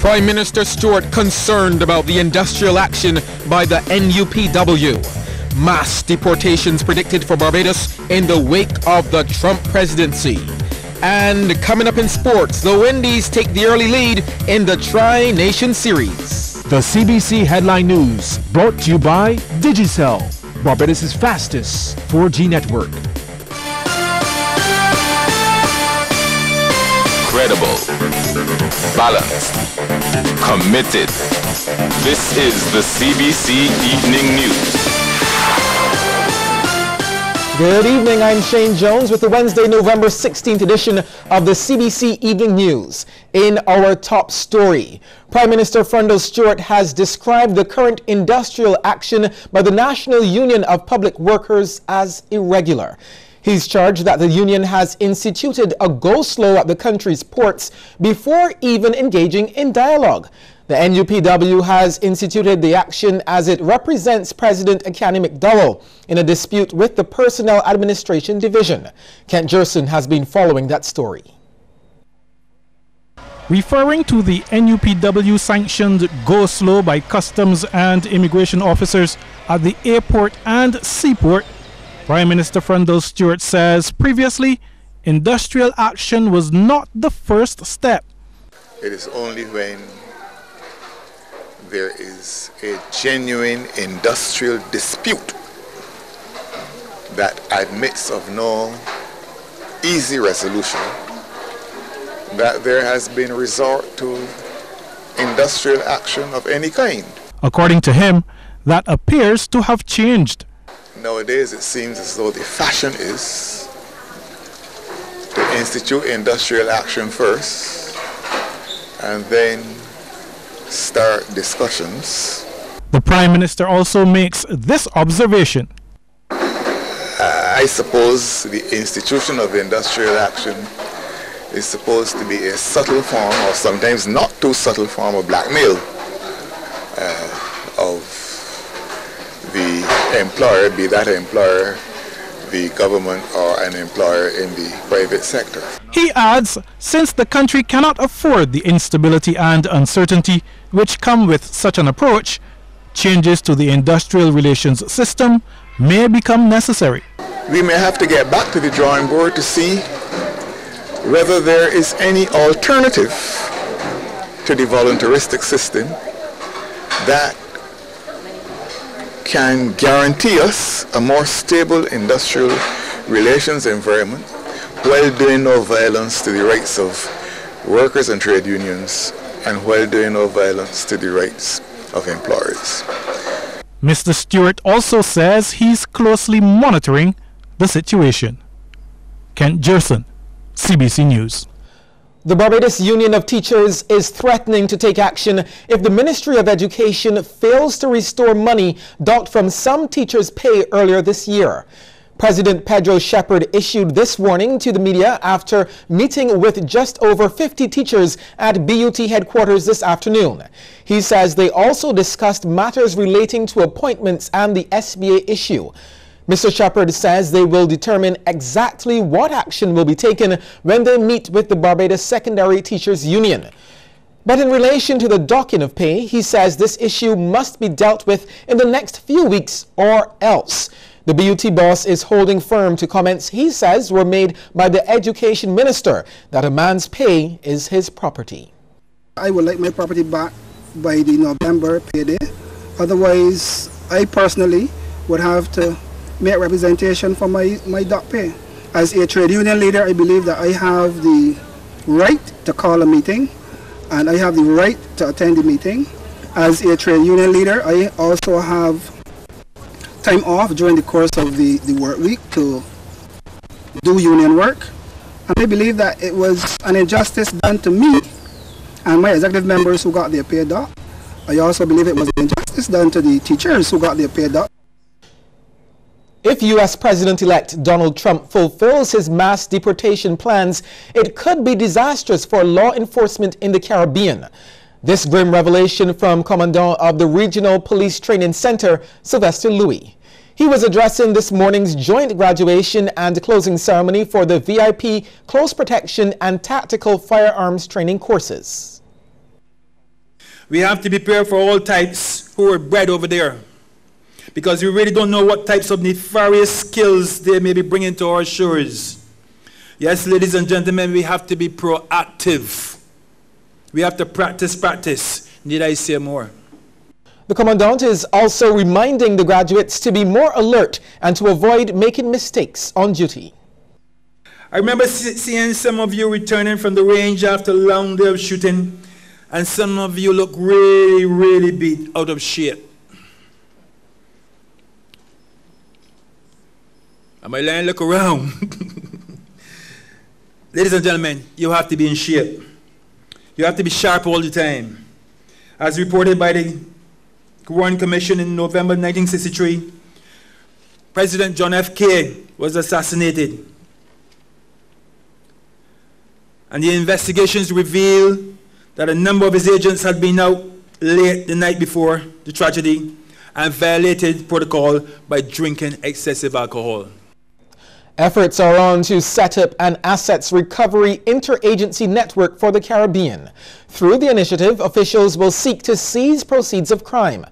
Prime Minister Stewart concerned about the industrial action by the NUPW. Mass deportations predicted for Barbados in the wake of the Trump presidency. And coming up in sports, the Windies take the early lead in the Tri-Nation Series. The CBC Headline News, brought to you by Digicel, Barbados' fastest 4G network. Credible, balanced, committed. This is the CBC Evening News. Good evening, I'm Shane Jones with the Wednesday, November 16th edition of the CBC Evening News. In our top story, Prime Minister Frondell Stewart has described the current industrial action by the National Union of Public Workers as irregular. He's charged that the union has instituted a go-slow at the country's ports before even engaging in dialogue. The NUPW has instituted the action as it represents President Akani McDowell in a dispute with the Personnel Administration Division. Kent Jerson has been following that story. Referring to the NUPW-sanctioned go-slow by customs and immigration officers at the airport and seaport, Prime Minister Frondell Stewart says previously, industrial action was not the first step. It is only when there is a genuine industrial dispute that admits of no easy resolution that there has been resort to industrial action of any kind. According to him, that appears to have changed. Nowadays it seems as though the fashion is to institute industrial action first and then start discussions. The Prime Minister also makes this observation. I suppose the institution of industrial action is supposed to be a subtle form, or sometimes not too subtle form, of blackmail of the employer, be that employer the government or an employer in the private sector. He adds, since the country cannot afford the instability and uncertainty which come with such an approach, changes to the industrial relations system may become necessary. We may have to get back to the drawing board to see whether there is any alternative to the voluntaristic system that can guarantee us a more stable industrial relations environment while doing no violence to the rights of workers and trade unions and while doing no violence to the rights of employers. Mr. Stewart also says he's closely monitoring the situation. Kent Jerson, CBC News. The Barbados Union of Teachers is threatening to take action if the Ministry of Education fails to restore money docked from some teachers' pay earlier this year. President Pedro Shepherd issued this warning to the media after meeting with just over 50 teachers at BUT headquarters this afternoon. He says they also discussed matters relating to appointments and the SBA issue. Mr. Shepherd says they will determine exactly what action will be taken when they meet with the Barbados Secondary Teachers Union. But in relation to the docking of pay, he says this issue must be dealt with in the next few weeks or else. The BUT boss is holding firm to comments he says were made by the Education Minister that a man's pay is his property. I would like my property back by the November payday. Otherwise, I personally would have to make representation for my dock pay. As a trade union leader, I believe that I have the right to call a meeting and I have the right to attend the meeting. As a trade union leader, I also have time off during the course of the work week to do union work. And I believe that it was an injustice done to me and my executive members who got their pay dock. I also believe it was an injustice done to the teachers who got their pay dock. If U.S. President-elect Donald Trump fulfills his mass deportation plans, it could be disastrous for law enforcement in the Caribbean. This grim revelation from Commandant of the Regional Police Training Center, Sylvester Louis. He was addressing this morning's joint graduation and closing ceremony for the VIP Close Protection and Tactical Firearms Training courses. We have to be prepared for all types who are bred over there, because we really don't know what types of nefarious skills they may be bringing to our shores. Yes, ladies and gentlemen, we have to be proactive. We have to practice. Need I say more? The Commandant is also reminding the graduates to be more alert and to avoid making mistakes on duty. I remember seeing some of you returning from the range after a long day of shooting, and some of you look really, really beat out of shape. Am I lying? Look around. Ladies and gentlemen, you have to be in shape. You have to be sharp all the time. As reported by the Warren Commission in November 1963, President John F. Kennedy was assassinated. And the investigations revealed that a number of his agents had been out late the night before the tragedy and violated protocol by drinking excessive alcohol. Efforts are on to set up an assets recovery interagency network for the Caribbean. Through the initiative, officials will seek to seize proceeds of crime.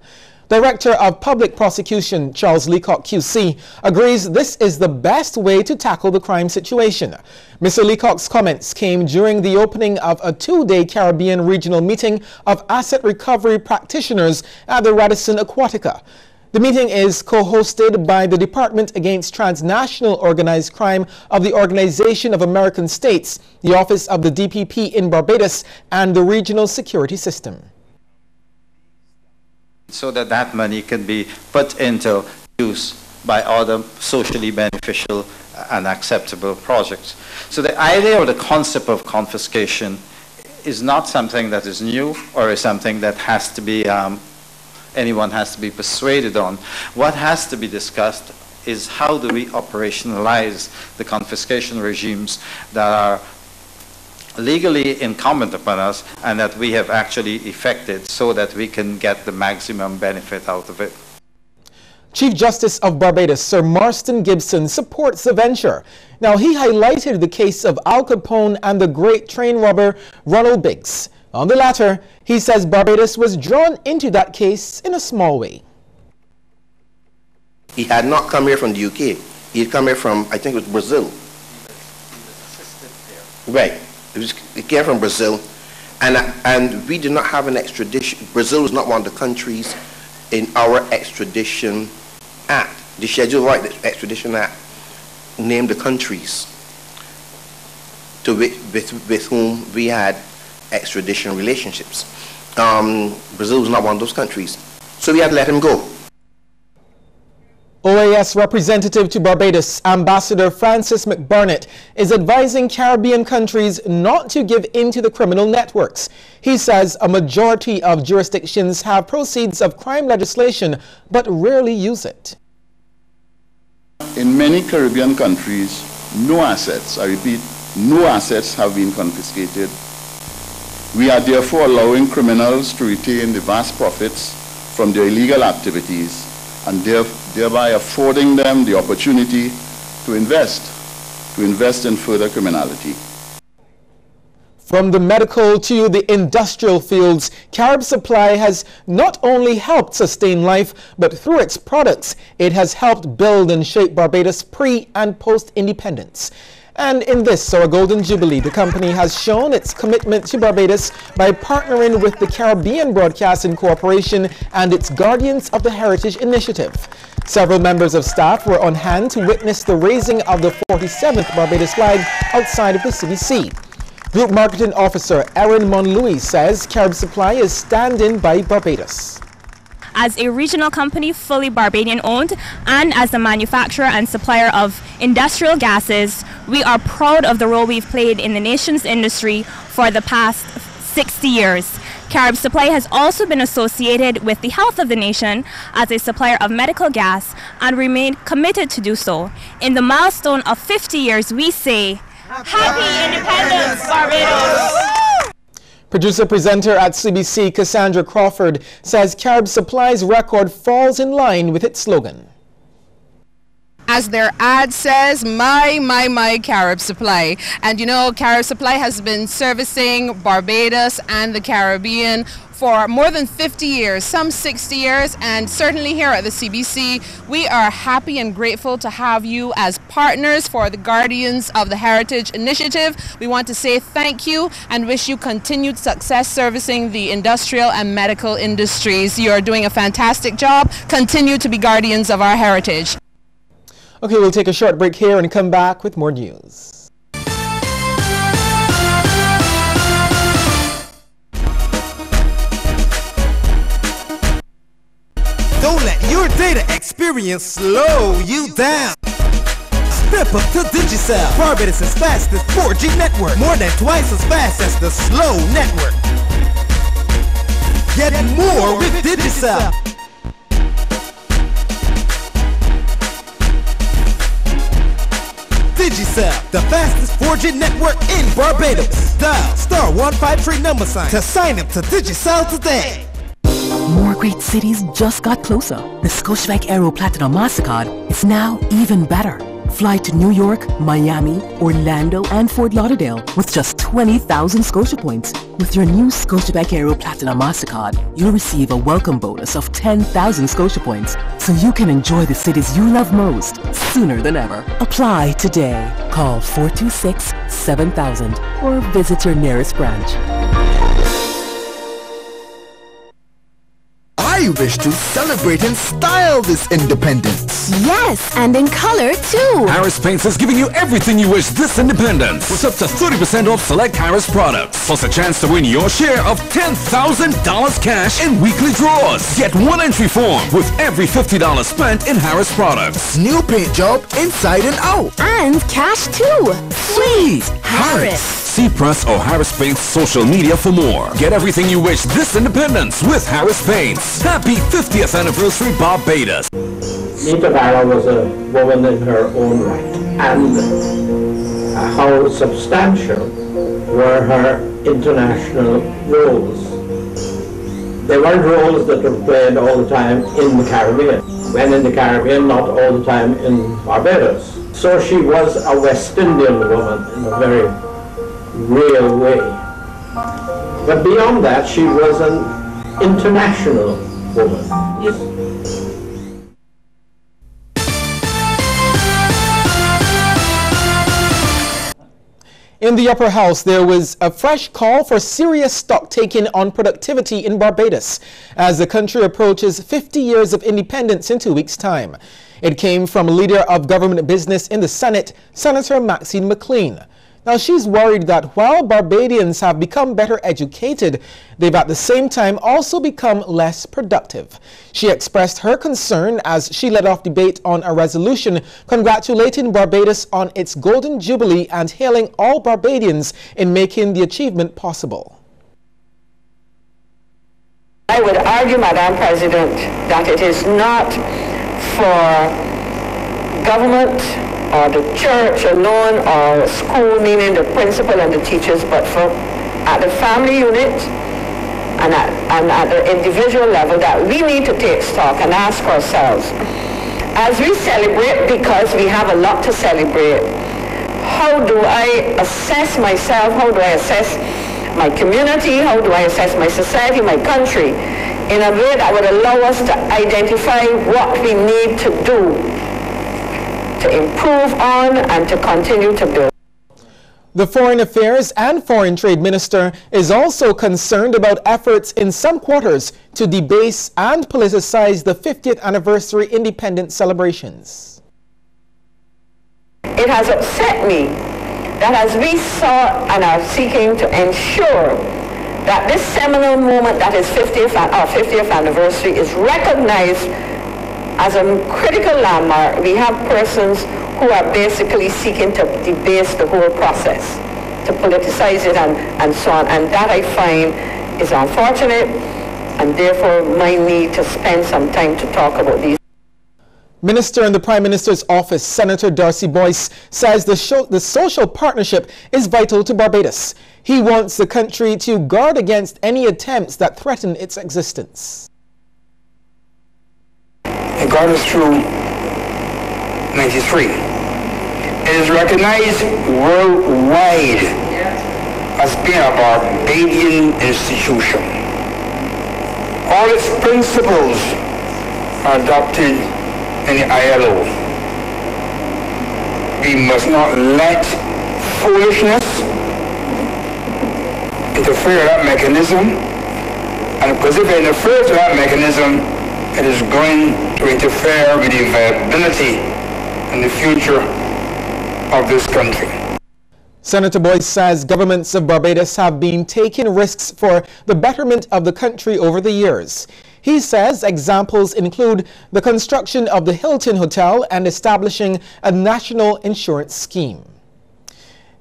Director of Public Prosecution Charles Leacock QC agrees this is the best way to tackle the crime situation. Mr. Leacock's comments came during the opening of a two-day Caribbean regional meeting of asset recovery practitioners at the Radisson Aquatica. The meeting is co-hosted by the Department Against Transnational Organized Crime of the Organization of American States, the Office of the DPP in Barbados, and the Regional Security System. So that that money can be put into use by other socially beneficial and acceptable projects. So the idea or the concept of confiscation is not something that is new or is something that has to be anyone has to be persuaded on. What has to be discussed is how do we operationalize the confiscation regimes that are legally incumbent upon us and that we have actually effected so that we can get the maximum benefit out of it. Chief Justice of Barbados, Sir Marston Gibson, supports the venture. Now, he highlighted the case of Al Capone and the great train robber Ronald Biggs. On the latter, he says Barbados was drawn into that case in a small way. He had not come here from the UK. He had come here from, I think it was Brazil. Right. It came from Brazil, and we did not have an extradition. Brazil was not one of the countries in our extradition act. The Schedule of Rights Extradition Act named the countries with whom we had extradition relationships. Brazil was not one of those countries, so we had to let him go. OAS representative to Barbados, Ambassador Francis McBarnett, is advising Caribbean countries not to give in to the criminal networks. He says a majority of jurisdictions have proceeds of crime legislation but rarely use it. In many Caribbean countries, no assets, I repeat, no assets have been confiscated. We are therefore allowing criminals to retain the vast profits from their illegal activities and thereby affording them the opportunity to invest in further criminality. From the medical to the industrial fields, Carib Supply has not only helped sustain life, but through its products, it has helped build and shape Barbados pre- and post-independence. And in this, our Golden Jubilee, the company has shown its commitment to Barbados by partnering with the Caribbean Broadcasting Corporation and its Guardians of the Heritage Initiative. Several members of staff were on hand to witness the raising of the 47th Barbados flag outside of the Cbc. Group Marketing Officer Erin Monlouis says Carib Supply is standing by Barbados. As a regional company fully Barbadian owned and as a manufacturer and supplier of industrial gases, we are proud of the role we've played in the nation's industry for the past 60 years. Carib Supply has also been associated with the health of the nation as a supplier of medical gas and remain committed to do so. In the milestone of 50 years, we say, Happy Independence, Barbados! Producer-presenter at CBC, Cassandra Crawford, says Carib Supply's record falls in line with its slogan. As their ad says, my Carib Supply. And you know, Carib Supply has been servicing Barbados and the Caribbean for more than 50 years, some 60 years, and certainly here at the CBC, we are happy and grateful to have you as partners for the Guardians of the Heritage Initiative. We want to say thank you and wish you continued success servicing the industrial and medical industries. You are doing a fantastic job. Continue to be guardians of our heritage. Okay, we'll take a short break here and come back with more news. Don't let your data experience slow you down. Step up to Digicel, Barbados' fastest 4G network, more than twice as fast as the slow network. Get more with Digicel. Digicel, the fastest 4G network in Barbados. Dial *153# to sign up to Digicel today. More great cities just got closer. The Scotiabank Aero Platinum MasterCard is now even better. Fly to New York, Miami, Orlando, and Fort Lauderdale with just 20,000 Scotia points. With your new Scotiabank Aero Platinum MasterCard, you'll receive a welcome bonus of 10,000 Scotia points so you can enjoy the cities you love most sooner than ever. Apply today. Call 426-7000 or visit your nearest branch. I wish to celebrate in style this independence. Yes, and in color too. Harris Paints is giving you everything you wish this independence with up to 30% off select Harris products. Plus a chance to win your share of $10,000 cash in weekly draws. Get one entry form with every $50 spent in Harris products. New paint job inside and out. And cash too. Sweet Harris. See Press or Harris Paints social media for more. Get everything you wish this independence with Harris Paints. Happy 50th anniversary, Barbados. Nita Barrow was a woman in her own right, and how substantial were her international roles. They weren't roles that were played all the time in the Caribbean. When in the Caribbean, not all the time in Barbados. So she was a West Indian woman in a very real way. But beyond that, she was an international woman. In the upper house, there was a fresh call for serious stock taking on productivity in Barbados as the country approaches 50 years of independence in 2 weeks' time. It came from a leader of government business in the Senate, Senator Maxine McLean. Now, she's worried that while Barbadians have become better educated, they've at the same time also become less productive. She expressed her concern as she led off debate on a resolution congratulating Barbados on its Golden Jubilee and hailing all Barbadians in making the achievement possible. I would argue, Madam President, that it is not for government or the church alone or school, meaning the principal and the teachers, but for at the family unit and at the individual level that we need to take stock and ask ourselves, as we celebrate, because we have a lot to celebrate, how do I assess myself, how do I assess my community, how do I assess my society, my country, in a way that would allow us to identify what we need to do to improve on and to continue to build. The Foreign Affairs and Foreign Trade Minister is also concerned about efforts in some quarters to debase and politicize the 50th anniversary independence celebrations. It has upset me that as we sought and are seeking to ensure that this seminal moment that is our 50th anniversary is recognized as a critical landmark, we have persons who are basically seeking to debase the whole process, to politicize it and so on. And that I find is unfortunate, and therefore my need to spend some time to talk about these. Minister in the Prime Minister's office, Senator Darcy Boyce, says the social partnership is vital to Barbados. He wants the country to guard against any attempts that threaten its existence. And God is through 1993. It is recognized worldwide as being a Barbadian institution. All its principles are adopted in the ILO. We must not let foolishness interfere with that mechanism, and because if it interferes with that mechanism, it is going to interfere with the viability and the future of this country. Senator Boyce says governments of Barbados have been taking risks for the betterment of the country over the years. He says examples include the construction of the Hilton Hotel and establishing a national insurance scheme.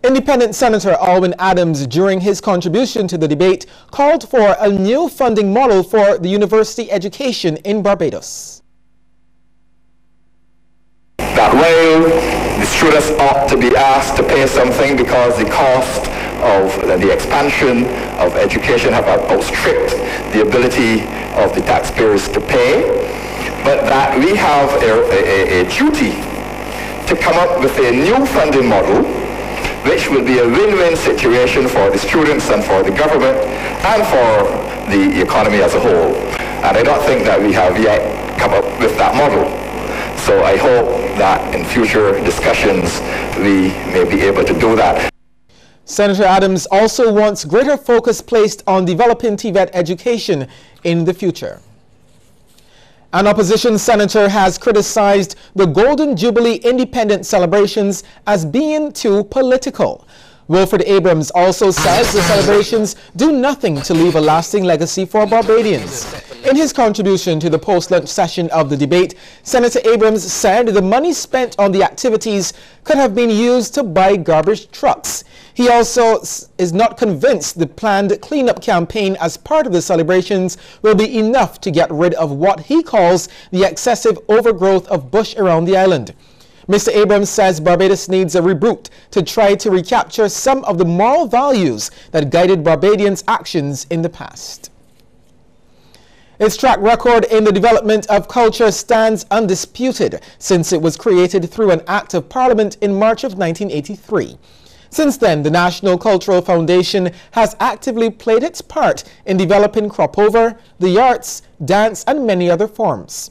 Independent Senator Alwyn Adams, during his contribution to the debate, called for a new funding model for the university education in Barbados. That while the students ought to be asked to pay something because the cost of the expansion of education have outstripped the ability of the taxpayers to pay, but that we have a duty to come up with a new funding model which will be a win-win situation for the students and for the government and for the economy as a whole. And I don't think that we have yet come up with that model. So I hope that in future discussions we may be able to do that. Senator Adams also wants greater focus placed on developing TVET education in the future. An opposition senator has criticized the Golden Jubilee Independence celebrations as being too political. Wilfred Abrams also says the celebrations do nothing to leave a lasting legacy for Barbadians. In his contribution to the post-lunch session of the debate, Senator Abrams said the money spent on the activities could have been used to buy garbage trucks. He also is not convinced the planned cleanup campaign as part of the celebrations will be enough to get rid of what he calls the excessive overgrowth of bush around the island. Mr. Abrams says Barbados needs a reboot to try to recapture some of the moral values that guided Barbadians' actions in the past. Its track record in the development of culture stands undisputed since it was created through an Act of Parliament in March of 1983. Since then, the National Cultural Foundation has actively played its part in developing cropover, the arts, dance, and many other forms.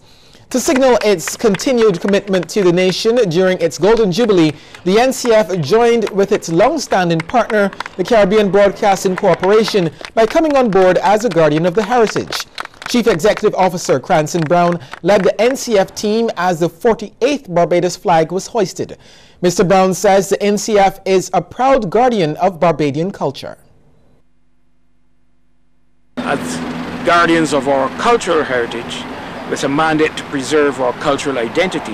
To signal its continued commitment to the nation during its Golden Jubilee, the NCF joined with its long-standing partner, the Caribbean Broadcasting Corporation, by coming on board as a guardian of the heritage. Chief Executive Officer Cranston Brown led the NCF team as the 48th Barbados flag was hoisted. Mr. Brown says the NCF is a proud guardian of Barbadian culture. As guardians of our cultural heritage, with a mandate to preserve our cultural identity,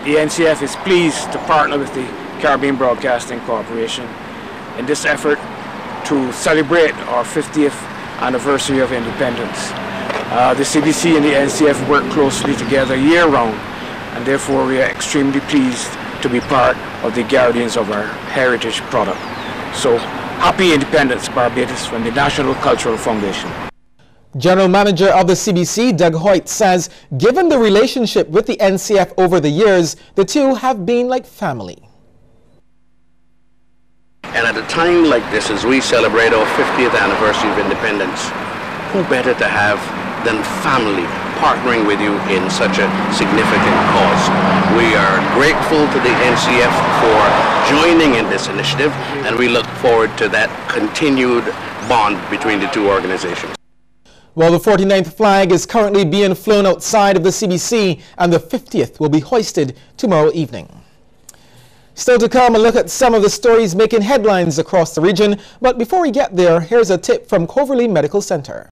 the NCF is pleased to partner with the Caribbean Broadcasting Corporation in this effort to celebrate our 50th anniversary of independence. The CBC and the NCF work closely together year-round, and therefore we are extremely pleased to be part of the guardians of our heritage product. So, happy independence, Barbados, from the National Cultural Foundation. General Manager of the CBC, Doug Hoyt, says given the relationship with the NCF over the years, the two have been like family. And at a time like this, as we celebrate our 50th anniversary of independence, who better to have than family partnering with you in such a significant cause. We are grateful to the NCF for joining in this initiative, and we look forward to that continued bond between the two organizations. Well, the 49th flag is currently being flown outside of the CBC, and the 50th will be hoisted tomorrow evening. Still to come, a look at some of the stories making headlines across the region. But before we get there, here's a tip from Coverley Medical Center.